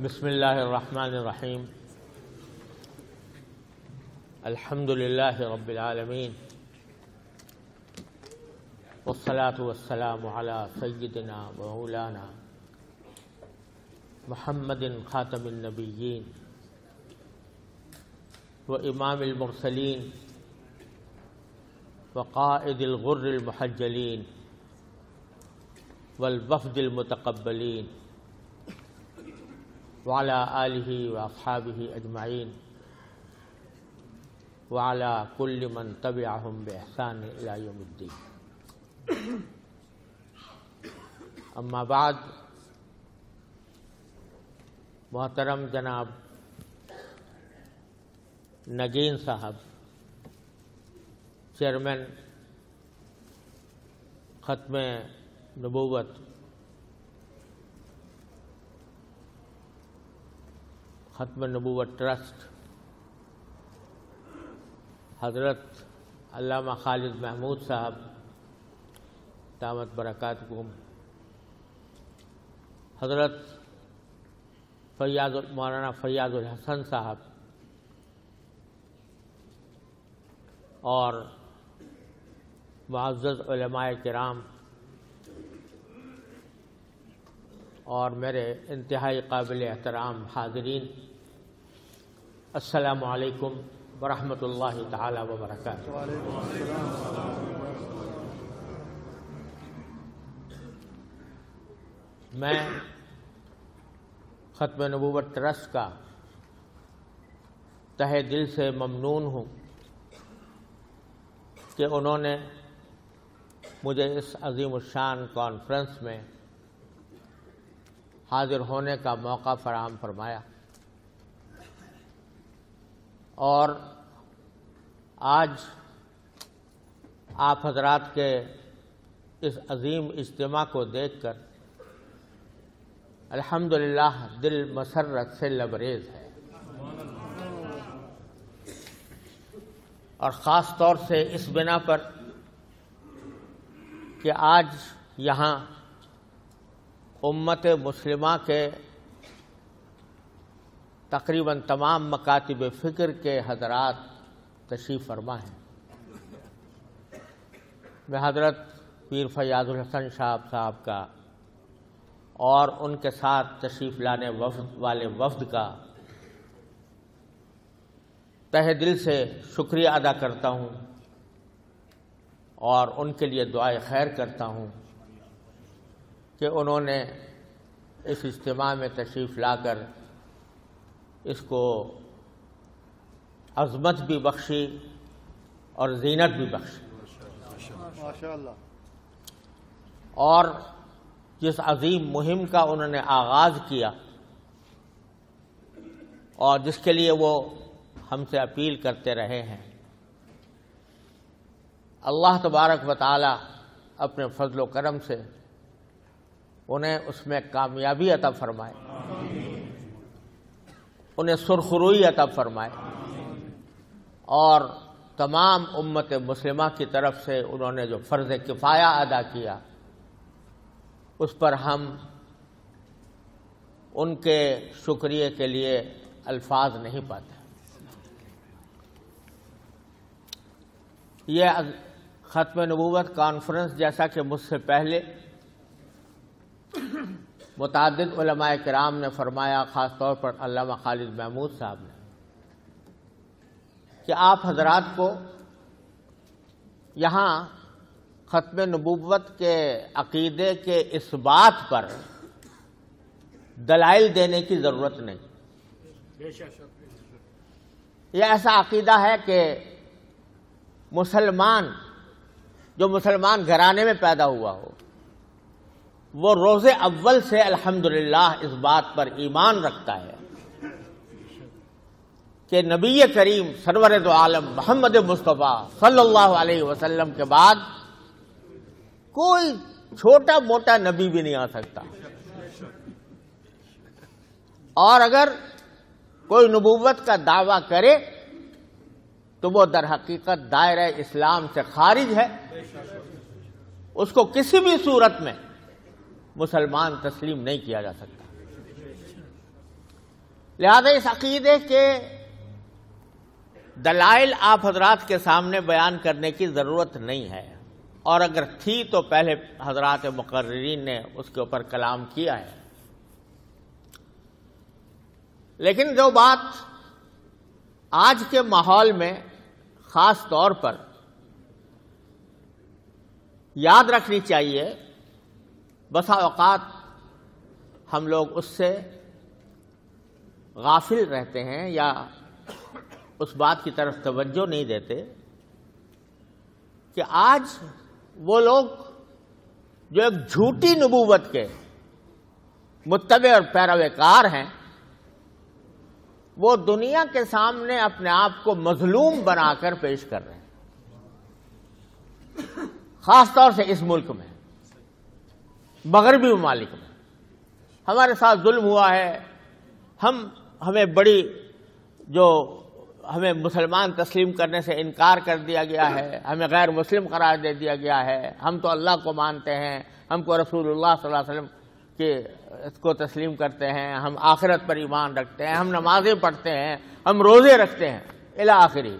بسم اللہ الرحمن الرحیم الحمد للہ رب العالمین والصلاة والسلام علی سیدنا و مولانا محمد خاتم النبیین و امام المرسلین وقائد الغر المحجلین والوفد المتقبلین وعلى آلہ واصحابہ اجمعین وعلى كل من تبعهم بإحسان إلى يوم الدین. اما بعد، محترم جناب نگین صاحب، چیئرمین ختم نبوت ٹرسٹ، حضرت علامہ خالد محمود صاحب دامت برکاتکم، حضرت مولانا فیاض الحسن صاحب اور معزز علماء کرام اور میرے انتہائی قابل احترام حاضرین، السلام علیکم ورحمۃ اللہ تعالی وبرکاتہ. میں ختم نبوت ٹرسٹ کا تہہ دل سے ممنون ہوں کہ انہوں نے مجھے اس عظیم الشان کانفرنس میں حاضر ہونے کا موقع فراہم فرمایا، اور آج آپ حضرات کے اس عظیم اجتماع کو دیکھ کر الحمدللہ دل مسرت سے لبریز ہے، اور خاص طور سے اس بنا پر کہ آج یہاں امت مسلمہ کے تقریباً تمام مکاتب فکر کے حضرات تشریف فرما ہیں. میں حضرت پیر فیاض الحسن صاحب کا اور ان کے ساتھ تشریف لانے والے وفد کا تہ دل سے شکریہ ادا کرتا ہوں اور ان کے لیے دعائے خیر کرتا ہوں کہ انہوں نے اس اجتماع میں تشریف لا کر اس کو عظمت بھی بخشی اور زینت بھی بخشی، اور جس عظیم مہم کا انہوں نے آغاز کیا اور جس کے لیے وہ ہم سے اپیل کرتے رہے ہیں، اللہ تبارک و تعالی اپنے فضل و کرم سے انہیں اس میں کامیابی عطا فرمائے، انہیں سرخروئی عطا فرمائے، اور تمام امت مسلمہ کی طرف سے انہوں نے جو فرض کفایہ ادا کیا اس پر ہم ان کے شکریہ کے لیے الفاظ نہیں پاتے. یہ ختم نبوت کانفرنس، جیسا کہ مجھ سے پہلے متعدد علماء کرام نے فرمایا، خاص طور پر علامہ خالد محمود صاحب نے، کہ آپ حضرات کو یہاں ختم نبوت کے عقیدے کے اس بات پر دلائل دینے کی ضرورت نہیں. یہ ایسا عقیدہ ہے کہ مسلمان جو مسلمان گھرانے میں پیدا ہوا ہو وہ روز اول سے الحمدللہ اس بات پر ایمان رکھتا ہے کہ نبی کریم سرور دو عالم محمد مصطفیٰ صلی اللہ علیہ وسلم کے بعد کوئی چھوٹا موٹا نبی بھی نہیں آ سکتا، اور اگر کوئی نبوت کا دعویٰ کرے تو وہ در حقیقت دائرہ اسلام سے خارج ہے، اس کو کسی بھی صورت میں مسلمان تسلیم نہیں کیا جا سکتا. لہذا اس عقیدے کے دلائل آپ حضرات کے سامنے بیان کرنے کی ضرورت نہیں ہے، اور اگر تھی تو پہلے حضرات مقررین نے اس کے اوپر کلام کیا ہے۔ لیکن جو بات آج کے ماحول میں خاص طور پر یاد رکھنی چاہیے، بسا اوقات ہم لوگ اس سے غافل رہتے ہیں یا اس بات کی طرف توجہ نہیں دیتے کہ آج وہ لوگ جو ایک جھوٹی نبوت کے متبع اور پیروکار ہیں، وہ دنیا کے سامنے اپنے آپ کو مظلوم بنا کر پیش کر رہے ہیں، خاص طور سے اس ملک میں، مغربی ممالک میں ہمارے ساتھ ظلم ہوا ہے، ہمیں بڑی جو ہمیں مسلمان تسلیم کرنے سے انکار کر دیا گیا ہے، ہمیں غیر مسلم قرار دے دیا گیا ہے، ہم تو اللہ کو مانتے ہیں، ہم کو رسول اللہ صلی اللہ علیہ وسلم کے اس کو تسلیم کرتے ہیں، ہم آخرت پر ایمان رکھتے ہیں، ہم نمازیں پڑھتے ہیں، ہم روزے رکھتے ہیں الی آخری۔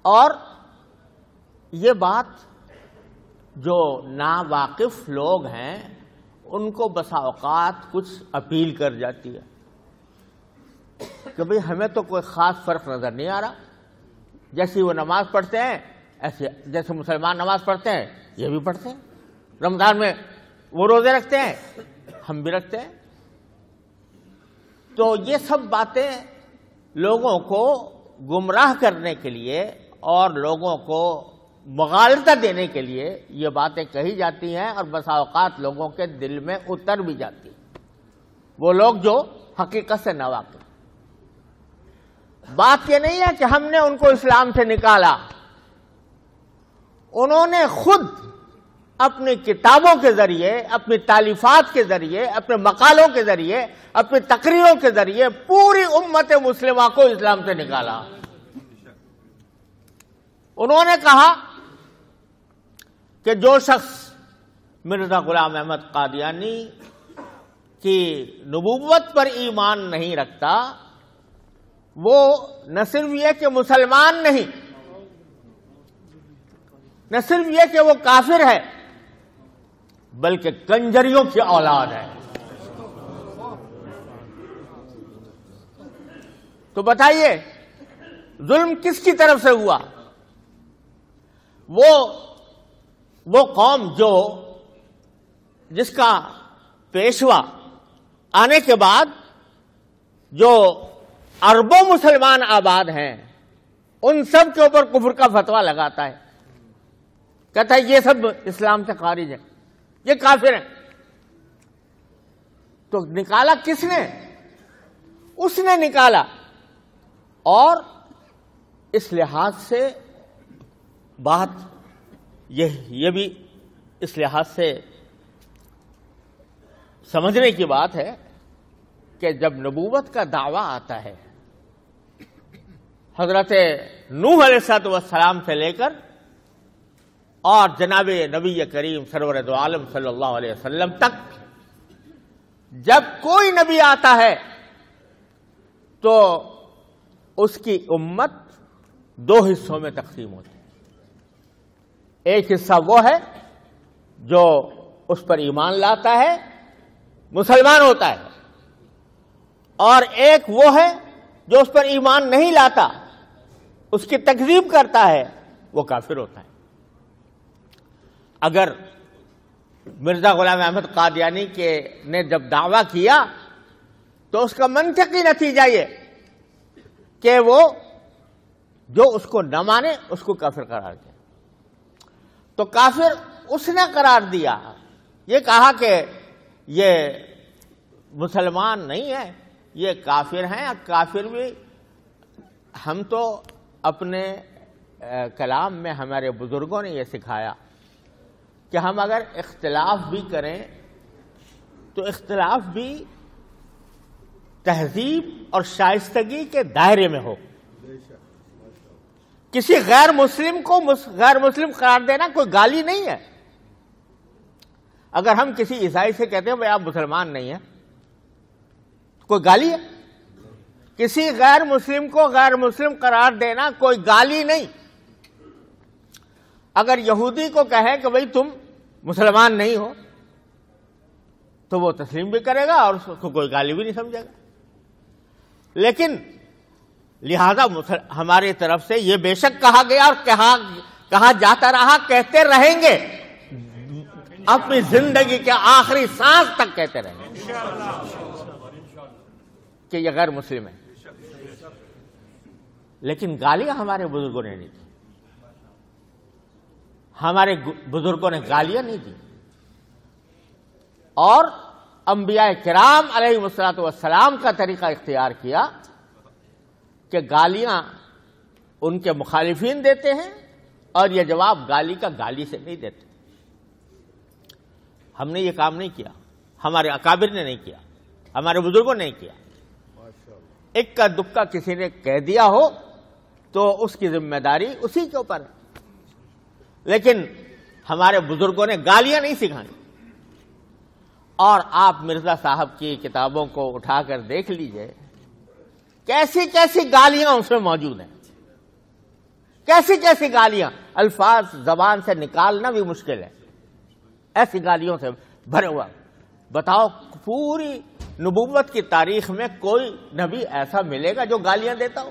اور یہ بات جو ناواقف لوگ ہیں ان کو بسا اوقات کچھ اپیل کر جاتی ہے کہ بھئی ہمیں تو کوئی خاص فرق نظر نہیں آ رہا، جیسی وہ نماز پڑھتے ہیں ایسے، جیسے مسلمان نماز پڑھتے ہیں یہ بھی پڑھتے ہیں، رمضان میں وہ روزے رکھتے ہیں ہم بھی رکھتے ہیں۔ تو یہ سب باتیں لوگوں کو گمراہ کرنے کے لیے اور لوگوں کو مغالطہ دینے کے لیے یہ باتیں کہی جاتی ہیں، اور بسا اوقات لوگوں کے دل میں اتر بھی جاتی ہیں، وہ لوگ جو حقیقت سے ناواقف۔ بات یہ نہیں ہے کہ ہم نے ان کو اسلام سے نکالا، انہوں نے خود اپنی کتابوں کے ذریعے، اپنی تالیفات کے ذریعے، اپنے مقالوں کے ذریعے، اپنی تقریروں کے ذریعے پوری امت مسلمہ کو اسلام سے نکالا۔ انہوں نے کہا کہ جو شخص مرزا غلام احمد قادیانی کی نبوت پر ایمان نہیں رکھتا وہ نہ صرف یہ کہ مسلمان نہیں، نہ صرف یہ کہ وہ کافر ہے، بلکہ کنجریوں کی اولاد ہے۔ تو بتائیے ظلم کس کی طرف سے ہوا؟ وہ قوم جس کا پیشوا آنے کے بعد جو اربوں مسلمان آباد ہیں ان سب کے اوپر کفر کا فتویٰ لگاتا ہے، کہتا ہے یہ سب اسلام سے خارج ہیں، یہ کافر ہیں۔ تو نکالا کس نے؟ اس نے نکالا۔ اور اس لحاظ سے بات یہ بھی اس لحاظ سے سمجھنے کی بات ہے کہ جب نبوت کا دعویٰ آتا ہے حضرت نوح علیہ السلام سے لے کر اور جناب نبی کریم سرور دو عالم صلی اللہ علیہ وسلم تک، جب کوئی نبی آتا ہے تو اس کی امت دو حصوں میں تقسیم ہوتی ہے۔ ایک حصہ وہ ہے جو اس پر ایمان لاتا ہے، مسلمان ہوتا ہے، اور ایک وہ ہے جو اس پر ایمان نہیں لاتا، اس کی تکذیب کرتا ہے، وہ کافر ہوتا ہے۔ اگر مرزا غلام احمد قادیانی نے جب دعویٰ کیا تو اس کا منطقی نتیجہ یہ کہ وہ جو اس کو نہ مانے اس کو کافر قرار دیا۔ تو کافر اس نے قرار دیا، یہ کہا کہ یہ مسلمان نہیں ہے، یہ کافر ہیں۔ کافر بھی ہم تو اپنے کلام میں ہمارے بزرگوں نے یہ سکھایا کہ ہم اگر اختلاف بھی کریں تو اختلاف بھی تہذیب اور شائستگی کے دائرے میں ہو۔ کسی غیر مسلم کو غیر مسلم قرار دینا کوئی گالی نہیں ہے۔ اگر ہم کسی عیسائی سے کہتے ہیں بھائی آپ مسلمان نہیں ہیں، کوئی گالی ہے؟ کسی غیر مسلم کو غیر مسلم قرار دینا کوئی گالی نہیں. اگر یہودی کو کہے کہ بھئی تم مسلمان نہیں ہو تو وہ تسلیم بھی کرے گا اور اس کو کوئی گالی بھی نہیں سمجھے گا. لیکن لہذا ہماری طرف سے یہ بے شک کہا گیا اور کہا جاتا رہا، کہتے رہیں گے، اپنی زندگی کے آخری سانس تک کہتے رہیں گے کہ یہ غیر مسلم ہے. لیکن گالیاں ہمارے بزرگوں نے نہیں دی. ہمارے بزرگوں نے گالیاں نہیں دی. اور انبیاء کرام علیہ الصلوۃ والسلام کا طریقہ اختیار کیا کہ گالیاں ان کے مخالفین دیتے ہیں اور یہ جواب گالی کا گالی سے نہیں دیتے. ہم نے یہ کام نہیں کیا، ہمارے اکابر نے نہیں کیا، ہمارے بزرگوں نے نہیں کیا. اکا دکا کسی نے کہہ دیا ہو تو اس کی ذمہ داری اسی کے اوپر ہے. لیکن ہمارے بزرگوں نے گالیاں نہیں سکھائیں. اور آپ مرزا صاحب کی کتابوں کو اٹھا کر دیکھ لیجئے، کیسی کیسی گالیاں اس میں موجود ہیں، کیسی کیسی گالیاں. الفاظ زبان سے نکالنا بھی مشکل ہے، ایسی گالیوں سے بھرے ہوا. بتاؤ پوری نبوت کی تاریخ میں کوئی نبی ایسا ملے گا جو گالیاں دیتا ہو؟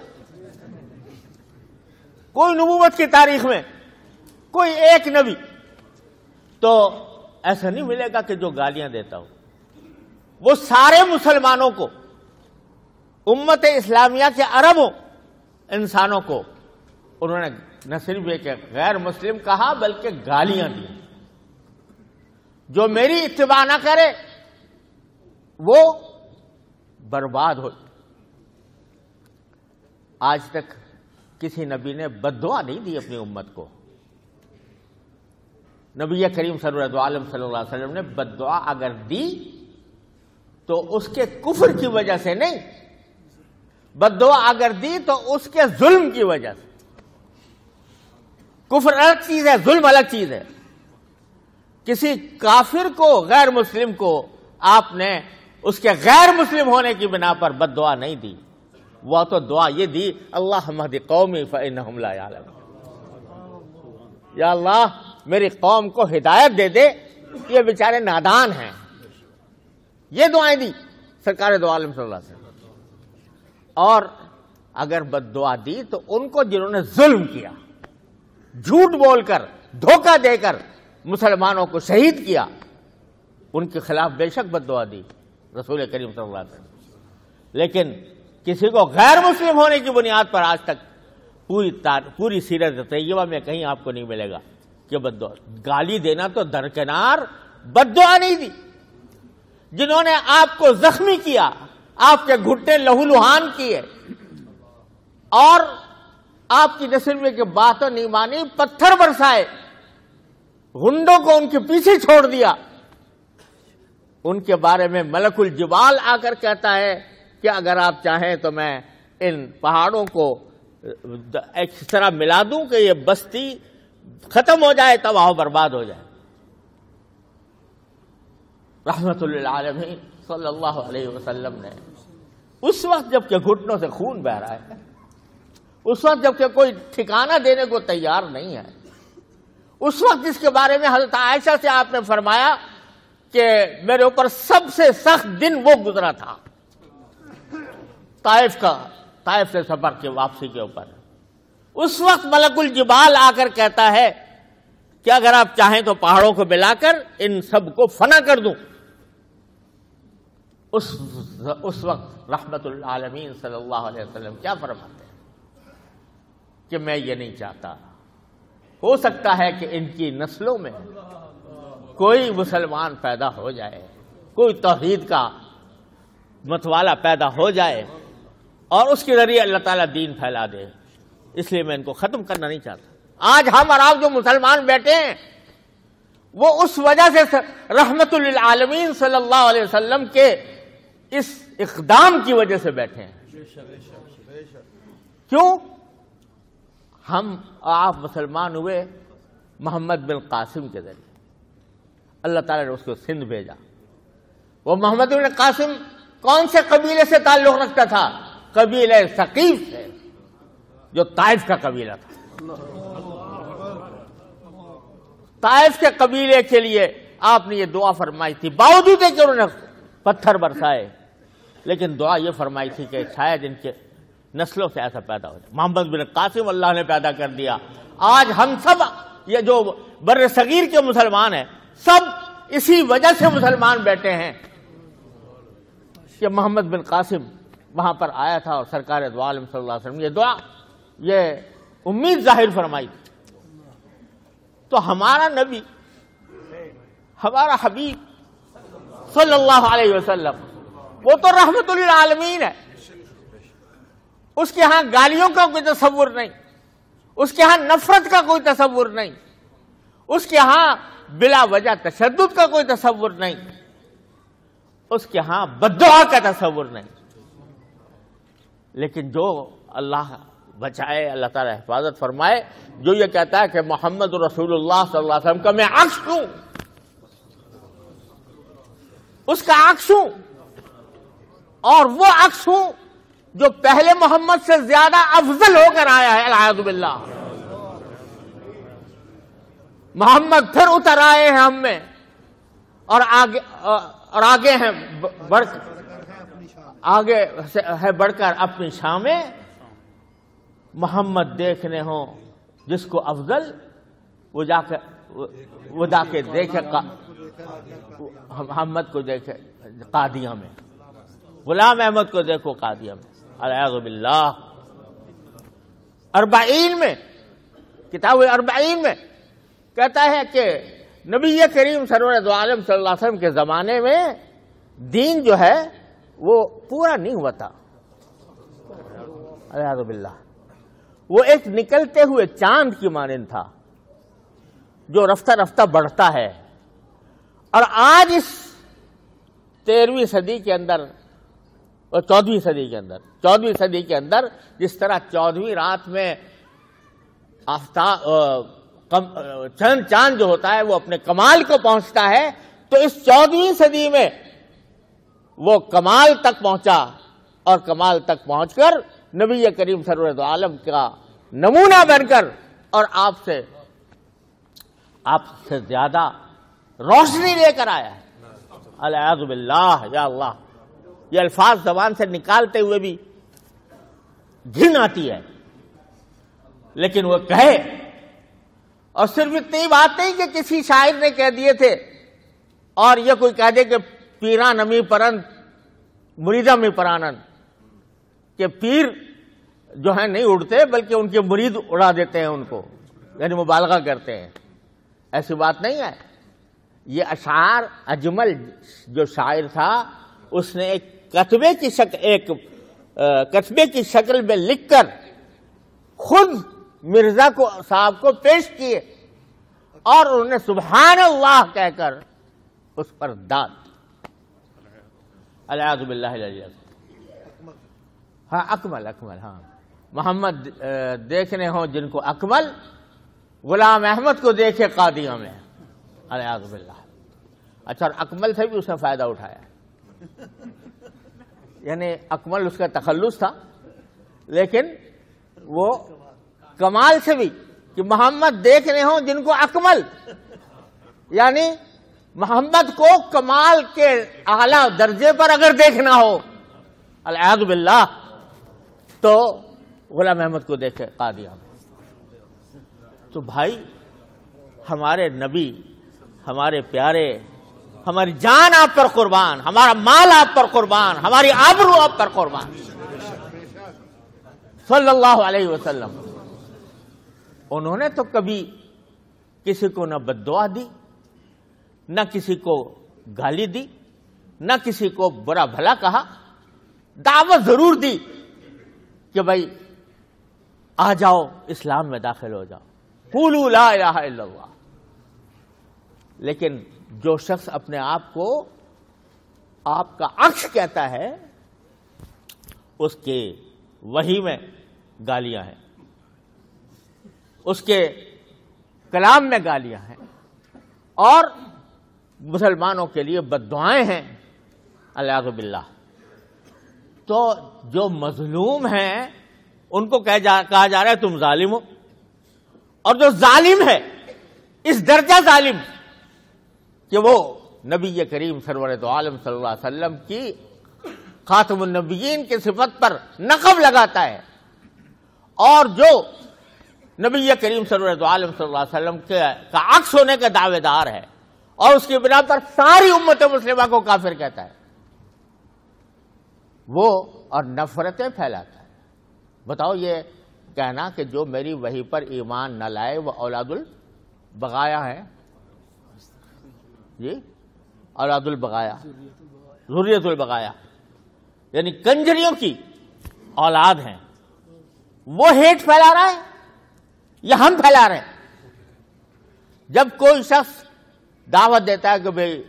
کوئی نبوت کی تاریخ میں کوئی ایک نبی تو ایسا نہیں ملے گا کہ جو گالیاں دیتا ہو. وہ سارے مسلمانوں کو، امت اسلامیہ کے اربوں انسانوں کو انہوں نے نہ صرف یہ کہ غیر مسلم کہا بلکہ گالیاں دی. جو میری اتباع نہ کرے وہ برباد ہو. آج تک کسی نبی نے بد دعا نہیں دی اپنی امت کو. نبی کریم صلی اللہ علیہ وسلم نے بد دعا اگر دی تو اس کے کفر کی وجہ سے نہیں، بد دعا اگر دی تو اس کے ظلم کی وجہ سے. کفر الگ چیز ہے، ظلم الگ چیز ہے. کسی کافر کو، غیر مسلم کو آپ نے اس کے غیر مسلم ہونے کی بنا پر بد دعا نہیں دی. وہ تو دعا یہ دی، اللہم اہد قومی فانہم لا یعلمون. یا اللہ میری قوم کو ہدایت دے دے، یہ بیچارے نادان ہیں. یہ دعائیں دی سرکار دو عالم صلی اللہ علیہ وسلم. اور اگر بد دعا دی تو ان کو جنہوں نے ظلم کیا، جھوٹ بول کر، دھوکہ دے کر مسلمانوں کو شہید کیا، ان کے خلاف بے شک بد دعا دی رسول کریم صلی اللہ علیہ وسلم. لیکن کسی کو غیر مسلم ہونے کی بنیاد پر آج تک پوری سیرت طیبہ میں کہیں آپ کو نہیں ملے گا کہ بد دعا. گالی دینا تو درکنار، بد دعا نہیں دی. جنہوں نے آپ کو زخمی کیا، آپ کے گھٹنے لہو لہان کیے اور آپ کی نسل میں کہ باتیں نہیں مانی، پتھر برسائے، غنڈوں کو ان کے پیچھے چھوڑ دیا، ان کے بارے میں ملک الجبال آ کر کہتا ہے کہ اگر آپ چاہیں تو میں ان پہاڑوں کو اس طرح ملا دوں کہ یہ بستی ختم ہو جائے، تباہ و برباد ہو جائے. رحمت للعالمین صلی اللہ علیہ وسلم نے اس وقت جب کہ گھٹنوں سے خون بہ رہا ہے، اس وقت جب کہ کوئی ٹھکانہ دینے کو تیار نہیں ہے، اس وقت جس کے بارے میں حضرت عائشہ سے آپ نے فرمایا کہ میرے اوپر سب سے سخت دن وہ گزرا تھا طائف سے سفر کے واپسی کے اوپر. اس وقت ملک الجبال آ کر کہتا ہے کہ اگر آپ چاہیں تو پہاڑوں کو ملا کر ان سب کو فنا کر دوں. اس وقت رحمت للعالمین صلی اللہ علیہ وسلم کیا فرماتے ہیں کہ میں یہ نہیں چاہتا. ہو سکتا ہے کہ ان کی نسلوں میں کوئی مسلمان پیدا ہو جائے، کوئی توحید کا متوالا پیدا ہو جائے اور اس کے ذریعے اللہ تعالیٰ دین پھیلا دے، اس لیے میں ان کو ختم کرنا نہیں چاہتا. آج ہم اور آپ جو مسلمان بیٹھے ہیں وہ اس وجہ سے رحمت للعالمین صلی اللہ علیہ وسلم کے اس اقدام کی وجہ سے بیٹھے ہیں. کیوں؟ ہم آپ مسلمان ہوئے محمد بن قاسم کے ذریعے. اللہ تعالیٰ نے اس کو سندھ بھیجا. وہ محمد بن قاسم کون سے قبیلے سے تعلق رکھتا تھا؟ قبیلہ ثقیف سے، جو طائف کا قبیلہ تھا۔ طائف کے قبیلے کے لیے آپ نے یہ دعا فرمائی تھی، باوجود کہ انہوں نے پتھر برسائے، لیکن دعا یہ فرمائی تھی کہ شاید ان کے نسلوں سے ایسا پیدا ہو جائے۔ محمد بن قاسم اللہ نے پیدا کر دیا۔ آج ہم سب یہ جو بر صغیر کے مسلمان ہیں، سب اسی وجہ سے مسلمان بیٹھے ہیں کہ محمد بن قاسم وہاں پر آیا تھا اور سرکار دو عالم صلی اللہ علیہ وسلم یہ دعا، یہ امید ظاہر فرمائی تھی۔ تو ہمارا نبی، ہمارا حبیب صلی اللہ علیہ وسلم، وہ تو رحمت للعالمین ہے، اس کے ہاں گالیوں کا کوئی تصور نہیں، اس کے ہاں نفرت کا کوئی تصور نہیں، اس کے ہاں بلا وجہ تشدد کا کوئی تصور نہیں، اس کے ہاں بددعا کا تصور نہیں۔ لیکن جو اللہ بچائے، اللہ تعالی حفاظت فرمائے، جو یہ کہتا ہے کہ محمد رسول اللہ صلی اللہ علیہ وسلم کا میں عکس ہوں، اس کا عکس ہوں، اور وہ عکس ہوں جو پہلے محمد سے زیادہ افضل ہو کر آیا ہے، العیاذ باللہ۔ محمد پھر اتر آئے ہیں ہم میں، اور آگے ہیں آگے ہے بڑھ کر اپنی شان میں۔ محمد دیکھنے ہوں جس کو افضل، وہ جا کے دیکھے محمد کو دیکھے قادیہ میں، غلام احمد کو دیکھو قادیہ میں، العیاذ باللہ۔ اربعین میں، کتاب اربعین میں کہتا ہے کہ نبی کریم سرور دو عالم صلی اللہ علیہ وسلم کے زمانے میں دین جو ہے وہ پورا نہیں ہوا تھا، العیاذ باللہ۔ وہ ایک نکلتے ہوئے چاند کی مانند تھا جو رفتہ رفتہ بڑھتا ہے، اور آج اس 13ویں صدی کے اندر اور 14ویں صدی کے اندر جس طرح 14ویں رات میں چاند جو ہوتا ہے وہ اپنے کمال کو پہنچتا ہے، تو اس 14ویں صدی میں وہ کمال تک پہنچا، اور کمال تک پہنچ کر نبی کریم سرور دو عالم کا نمونہ بن کر اور آپ سے زیادہ روشنی لے کر آیا ہے، العیاذ باللہ۔ یا اللہ، یہ الفاظ زبان سے نکالتے ہوئے بھی گھن آتی ہے، لیکن وہ کہے، اور صرف اتنی بات نہیں کہ کسی شاعر نے کہہ دیے تھے، اور یہ کوئی کہہ دے کہ پیران امی پرند مریدہ می پرانند، کہ پیر جو ہیں نہیں اڑتے بلکہ ان کے مرید اڑا دیتے ہیں ان کو، یعنی مبالغہ کرتے ہیں، ایسی بات نہیں ہے۔ یہ اشعار اجمل جو شاعر تھا، اس نے ایک کتبے کی شکل میں لکھ کر خود مرزا کو صاحب کو پیش کیے، اور انہوں نے سبحان اللہ کہہ کر اس پر داد، العیاذ باللہ العلی۔ ہاں اکمل، ہاں محمد دیکھنے ہوں جن کو اکمل، غلام احمد کو دیکھے قادیہ میں، العیاذ باللہ۔ اچھا، اور اکمل سے بھی اس نے فائدہ اٹھایا، یعنی اکمل اس کا تخلص تھا، لیکن وہ کمال سے بھی، کہ محمد دیکھنے ہوں جن کو اکمل، یعنی محمد کو کمال کے اعلیٰ درجے پر اگر دیکھنا ہو، العیاذ باللہ، تو غلام احمد کو دیکھے قادیہ میں۔ تو بھائی، ہمارے نبی، ہمارے پیارے، ہماری جان آپ پر قربان، ہمارا مال آپ پر قربان، ہماری آبرو آپ پر قربان، صلی اللہ علیہ وسلم۔ انہوں نے تو کبھی کسی کو نہ بد دعا دی، نہ کسی کو گالی دی، نہ کسی کو برا بھلا کہا، دعوت ضرور دی کہ بھائی آ جاؤ، اسلام میں داخل ہو جاؤ، قولوا لا الہ الا اللہ۔ لیکن جو شخص اپنے آپ کو آپ کا عکس کہتا ہے، اس کے وحی میں گالیاں ہیں، اس کے کلام میں گالیاں ہیں، اور مسلمانوں کے لیے بد دعائیں ہیں، العیاذ باللہ۔ تو جو مظلوم ہیں ان کو کہا جا رہا ہے تم ظالم ہو، اور جو ظالم ہے اس درجہ ظالم کہ وہ نبی کریم سرور دو عالم صلی اللہ علیہ وسلم کی خاتم النبیین کی صفت پر نقب لگاتا ہے، اور جو نبی کریم سرور دو عالم صلی اللہ علیہ وسلم کا عکس ہونے کا دعوے دار ہے اور اس کی بنا پر ساری امت مسلمہ کو کافر کہتا ہے، وہ اور نفرتیں پھیلاتا ہے۔ بتاؤ یہ کہنا کہ جو میری وحی پر ایمان نہ لائے وہ اولاد البغایا ہے، جی اولاد البغایا، ذریت البغایا، یعنی کنجریوں کی اولاد ہیں، وہ ہیٹ پھیلا رہا ہے یا ہم پھیلا رہے ہیں؟ جب کوئی شخص دعوت دیتا ہے کہ بھئی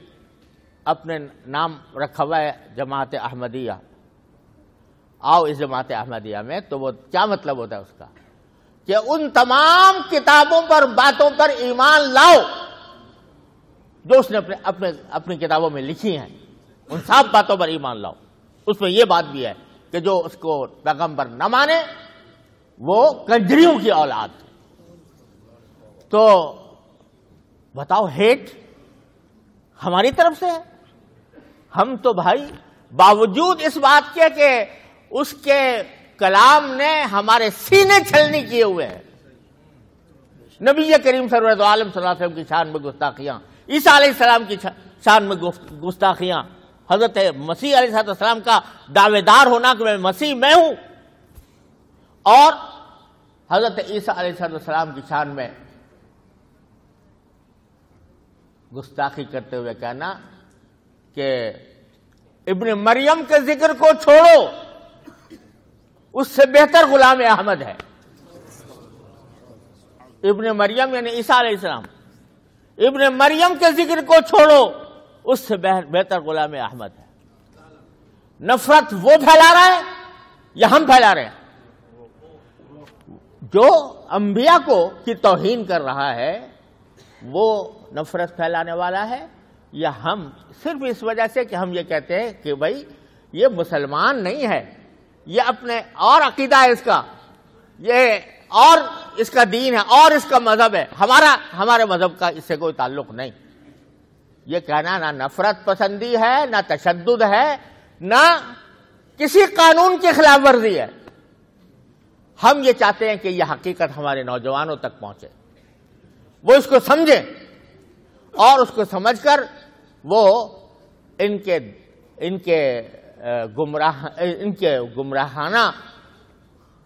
اپنے نام رکھا ہوا ہے جماعت احمدیہ، آؤ اس جماعت احمدیہ میں، تو وہ کیا مطلب ہوتا ہے اس کا؟ کہ ان تمام کتابوں پر باتوں پر ایمان لاؤ جو اس نے اپنی کتابوں میں لکھی ہیں، ان سب باتوں پر ایمان لاؤ۔ اس میں یہ بات بھی ہے کہ جو اس کو پیغمبر نہ مانے وہ کنجریوں کی اولاد۔ تو بتاؤ ہیٹ ہماری طرف سے ہے؟ ہم تو بھائی باوجود اس بات کے کہ اس کے کلام نے ہمارے سینے چھلنی کیے ہوئے ہیں، نبی کریم صلی اللہ علیہ وسلم کی شان میں گستاخیاں، عیسیٰ علیہ السلام کی شان میں گستاخیاں، حضرت مسیح علیہ السلام کا دعوے دار ہونا کہ میں مسیح میں ہوں، اور حضرت عیسیٰ علیہ السلام کی شان میں گستاخی کرتے ہوئے کہنا کہ ابن مریم کے ذکر کو چھوڑو، اس سے بہتر غلام احمد ہے۔ ابن مریم یعنی عیسیٰ علیہ السلام، ابن مریم کے ذکر کو چھوڑو، اس سے بہتر غلام احمد ہے۔ نفرت وہ پھیلا رہا ہے یا ہم پھیلا رہے ہیں؟ جو انبیاء کی توہین کر رہا ہے وہ نفرت پھیلانے والا ہے، یا ہم صرف اس وجہ سے کہ ہم یہ کہتے ہیں کہ بھائی یہ مسلمان نہیں ہے، یہ اپنے اور عقیدہ ہے اس کا، یہ اور اس کا دین ہے اور اس کا مذہب ہے، ہمارے مذہب کا اس سے کوئی تعلق نہیں۔ یہ کہنا نہ نفرت پسندی ہے، نہ تشدد ہے، نہ کسی قانون کی خلاف ورزی ہے۔ ہم یہ چاہتے ہیں کہ یہ حقیقت ہمارے نوجوانوں تک پہنچے، وہ اس کو سمجھیں، اور اس کو سمجھ کر وہ ان کے گمراہانہ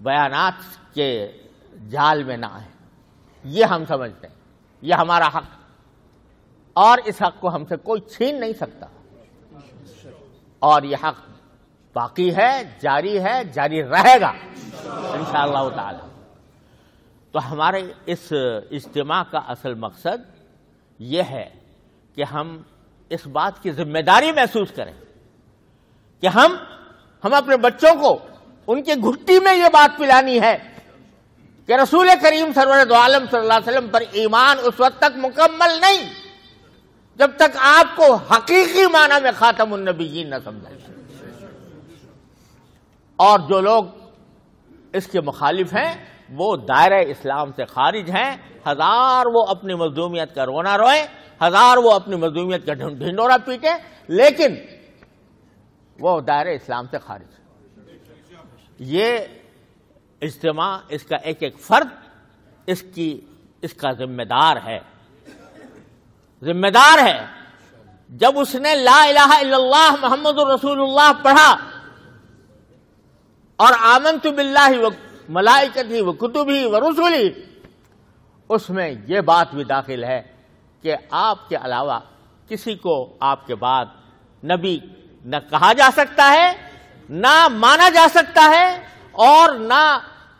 بیانات کے جال میں نہ آئیں۔ یہ ہم سمجھتے ہیں یہ ہمارا حق، اور اس حق کو ہم سے کوئی چھین نہیں سکتا، اور یہ حق باقی ہے، جاری رہے گا انشاءاللہ تعالی۔ تو ہمارے اس اجتماع کا اصل مقصد یہ ہے کہ ہم اس بات کی ذمہ داری محسوس کریں کہ ہم اپنے بچوں کو ان کی گھٹی میں یہ بات پلانی ہے کہ رسول کریم سرور دو عالم صلی اللہ علیہ وسلم پر ایمان اس وقت تک مکمل نہیں جب تک آپ کو حقیقی معنی میں خاتم النبیین نہ سمجھائے۔ اور جو لوگ اس کے مخالف ہیں وہ دائرہ اسلام سے خارج ہیں، ہزار وہ اپنی مظلومیت کا رونا روئے، ہزار وہ اپنی مظلومیت کا ڈھنڈورا پیٹے، لیکن وہ دائرہ اسلام سے خارج ہے۔ یہ اجتماع، اس کا ایک ایک فرد اس کا ذمہ دار ہے۔ جب اس نے لا الہ الا اللہ محمد الرسول اللہ پڑھا اور آمنت باللہ و ملائکتہ و کتبہ و رسلہ، اس میں یہ بات بھی داخل ہے کہ آپ کے علاوہ کسی کو آپ کے بعد نبی نہ کہا جا سکتا ہے، نہ مانا جا سکتا ہے، اور نہ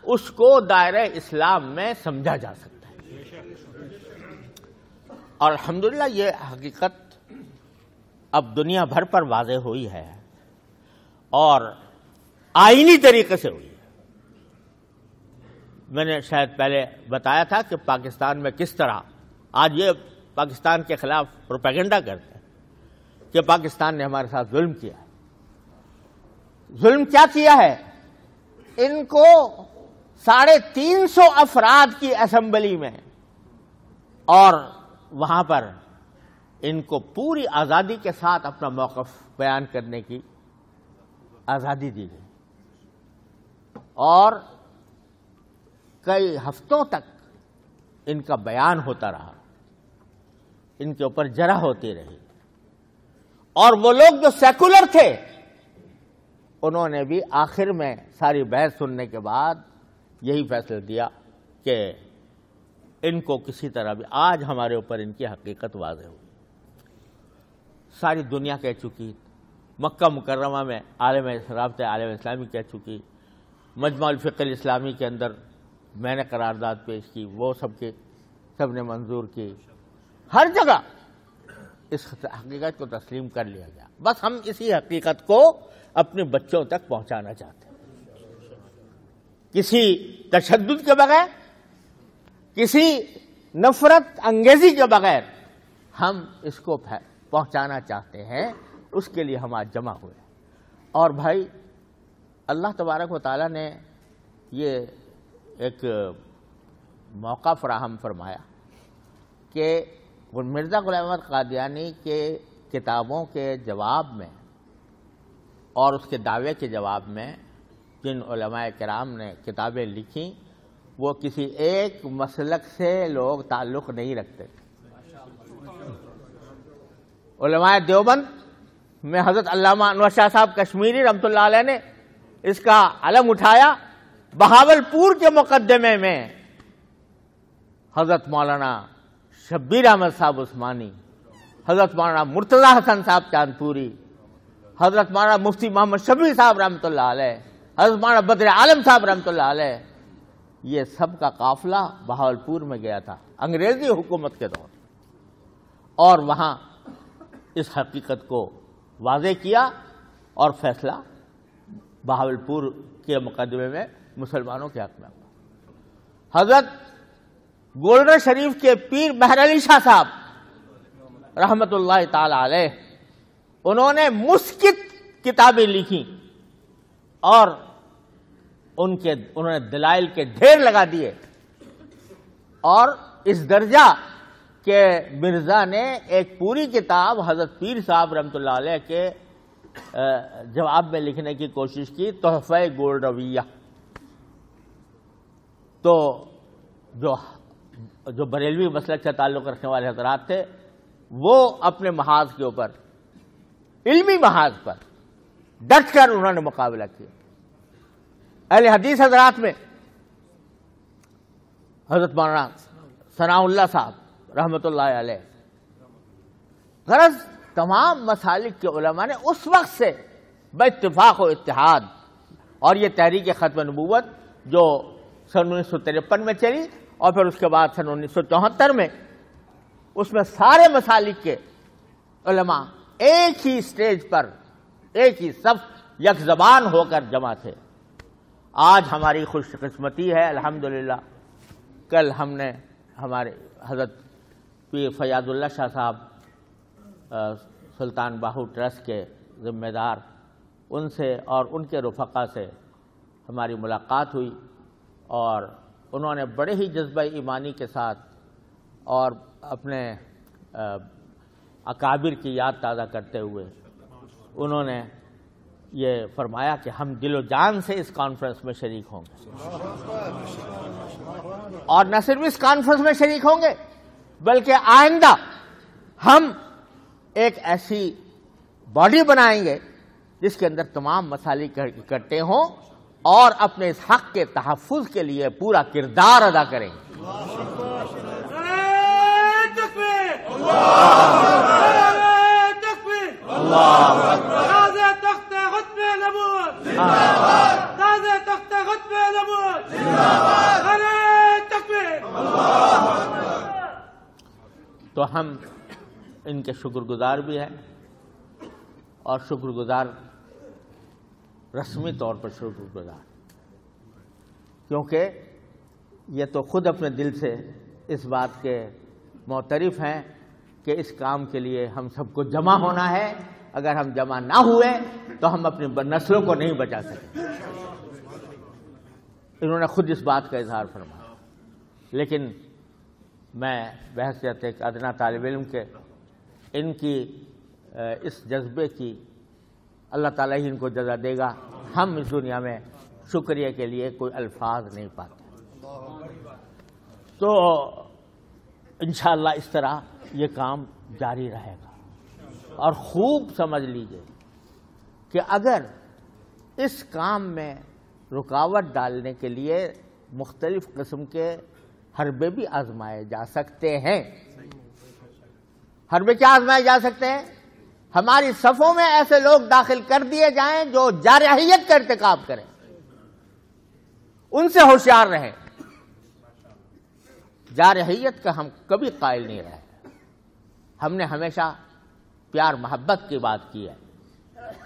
اس کو دائرہ اسلام میں سمجھا جا سکتا ہے۔ اور الحمدللہ یہ حقیقت اب دنیا بھر پر واضح ہوئی ہے اور آئینی طریقے سے ہوئی ہے۔ میں نے شاید پہلے بتایا تھا کہ پاکستان میں کس طرح آج یہ پاکستان کے خلاف پروپیگنڈا کرتے ہیں کہ پاکستان نے ہمارے ساتھ ظلم کیا۔ ظلم کیا کیا ہے؟ ان کو 350 افراد کی اسمبلی میں اور وہاں پر ان کو پوری آزادی کے ساتھ اپنا موقف بیان کرنے کی آزادی دی گئی، اور کئی ہفتوں تک ان کا بیان ہوتا رہا، ان کے اوپر جرح ہوتی رہی، اور وہ لوگ جو سیکولر تھے انہوں نے بھی آخر میں ساری بحث سننے کے بعد یہی فیصلہ دیا کہ ان کو کسی طرح بھی، آج ہمارے اوپر ان کی حقیقت واضح ہوئی، ساری دنیا کہہ چکی، مکہ مکرمہ میں رابطہ عالم اسلامی کہہ چکی، مجمع الفقہ الاسلامی کے اندر میں نے قرارداد پیش کی، وہ سب نے منظور کی، ہر جگہ اس حقیقت کو تسلیم کر لیا گیا۔ بس ہم اسی حقیقت کو اپنے بچوں تک پہنچانا چاہتے ہیں، کسی تشدد کے بغیر، کسی نفرت انگیزی کے بغیر ہم اس کو پہنچانا چاہتے ہیں، اس کے لیے ہم آج جمع ہوئے۔ اور بھائی اللہ تبارک و تعالیٰ نے یہ ایک موقع فراہم فرمایا کہ مرزا غلام احمد قادیانی کے کتابوں کے جواب میں اور اس کے دعوے کے جواب میں جن علماء کرام نے کتابیں لکھی وہ کسی ایک مسلک سے لوگ تعلق نہیں رکھتے۔ علماء دیوبند میں حضرت علامہ انور شاہ صاحب کشمیری رحمۃ اللہ علیہ نے اس کا علم اٹھایا، بہاولپور کے مقدمے میں حضرت مولانا شبیر احمد صاحب عثمانی، حضرت مولانا مرتضی حسن صاحب چاندپوری، حضرت مولانا مفتی محمد شفیع صاحب رحمۃ اللہ علیہ، حضرت مولانا بدر عالم صاحب رحمۃ اللہ علیہ، یہ سب کا قافلہ بہاولپور میں گیا تھا انگریزی حکومت کے دور، اور وہاں اس حقیقت کو واضح کیا اور فیصلہ بہاولپور کے مقدمے میں مسلمانوں کے حق میں ہوا۔ حضرت گولڈر شریف کے پیر بہر علی شاہ صاحب رحمت اللہ تعالی علیہ، انہوں نے مسکت کتابیں لکھی اور انہوں نے دلائل کے ڈھیر لگا دیے، اور اس درجہ کہ مرزا نے ایک پوری کتاب حضرت پیر صاحب رحمۃ اللہ علیہ کے جواب میں لکھنے کی کوشش کی، تحفہ گولڈرویہ۔ تو جو بریلوی مسلک سے تعلق رکھنے والے حضرات تھے وہ اپنے محاذ کے اوپر، علمی محاذ پر ڈٹ کر انہوں نے مقابلہ کیا۔ اہل حدیث حضرات میں حضرت مولانا ثناء اللہ صاحب رحمۃ اللہ علیہ، غرض تمام مسالک کے علماء نے اس وقت سے باتفاق و اتحاد، اور یہ تحریک ختم نبوت جو سن 1953 میں چلی اور پھر اس کے بعد سن 1974 میں، اس میں سارے مسالک کے علماء ایک ہی سٹیج پر، ایک ہی صف، یک زبان ہو کر جمع تھے۔ آج ہماری خوش قسمتی ہے الحمدللہ، کل ہم نے ہمارے حضرت پیر فیاض اللہ شاہ صاحب سلطان باہو ٹرسٹ کے ذمہ دار، ان سے اور ان کے رفقا سے ہماری ملاقات ہوئی، اور انہوں نے بڑے ہی جذبہ ایمانی کے ساتھ اور اپنے اکابر کی یاد تازہ کرتے ہوئے انہوں نے یہ فرمایا کہ ہم دل و جان سے اس کانفرنس میں شریک ہوں گے، اور نہ صرف اس کانفرنس میں شریک ہوں گے بلکہ آئندہ ہم ایک ایسی باڈی بنائیں گے جس کے اندر تمام مسالک اکٹھے ہوں اور اپنے اس حق کے تحفظ کے لیے پورا کردار ادا کریں گے۔ تو ہم ان کے شکر گزار بھی ہیں، اور شکر گزار رسمی طور پر شکر گزار، کیونکہ یہ تو خود اپنے دل سے اس بات کے معترف ہیں کہ اس کام کے لیے ہم سب کو جمع ہونا ہے اگر ہم جمع نہ ہوئے تو ہم اپنی نسلوں کو نہیں بچا سکیں. انہوں نے خود اس بات کا اظہار فرمایا. لیکن میں بحیثیت ایک ادنا طالب علم کے ان کی اس جذبے کی اللہ تعالیٰ ہی ان کو جزا دے گا. ہم اس دنیا میں شکریہ کے لیے کوئی الفاظ نہیں پاتے. تو انشاءاللہ اس طرح یہ کام جاری رہے گا. اور خوب سمجھ لیجئے کہ اگر اس کام میں رکاوٹ ڈالنے کے لیے مختلف قسم کے حربے بھی آزمائے جا سکتے ہیں. حربے کیا آزمائے جا سکتے ہیں؟ ہماری صفوں میں ایسے لوگ داخل کر دیے جائیں جو جارحیت کا ارتکاب کریں. ان سے ہوشیار رہیں. جارحیت کا ہم کبھی قائل نہیں رہے. ہم نے ہمیشہ پیار محبت کی بات کی ہے.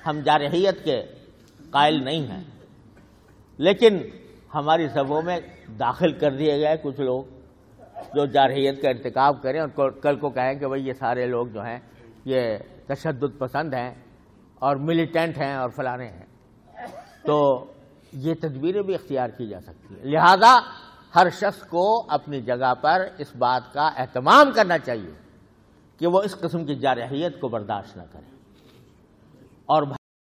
ہم جارحیت کے قائل نہیں ہیں. لیکن ہماری صفوں میں داخل کر دیے گئے کچھ لوگ جو جارحیت کا ارتکاب کریں اور کل کو کہیں کہ بھئی یہ سارے لوگ جو ہیں یہ تشدد پسند ہیں اور ملیٹنٹ ہیں اور فلانے ہیں. تو یہ تدبیریں بھی اختیار کی جا سکتی ہیں. لہذا ہر شخص کو اپنی جگہ پر اس بات کا اہتمام کرنا چاہیے کہ وہ اس قسم کی جارحیت کو برداشت نہ کرے. اور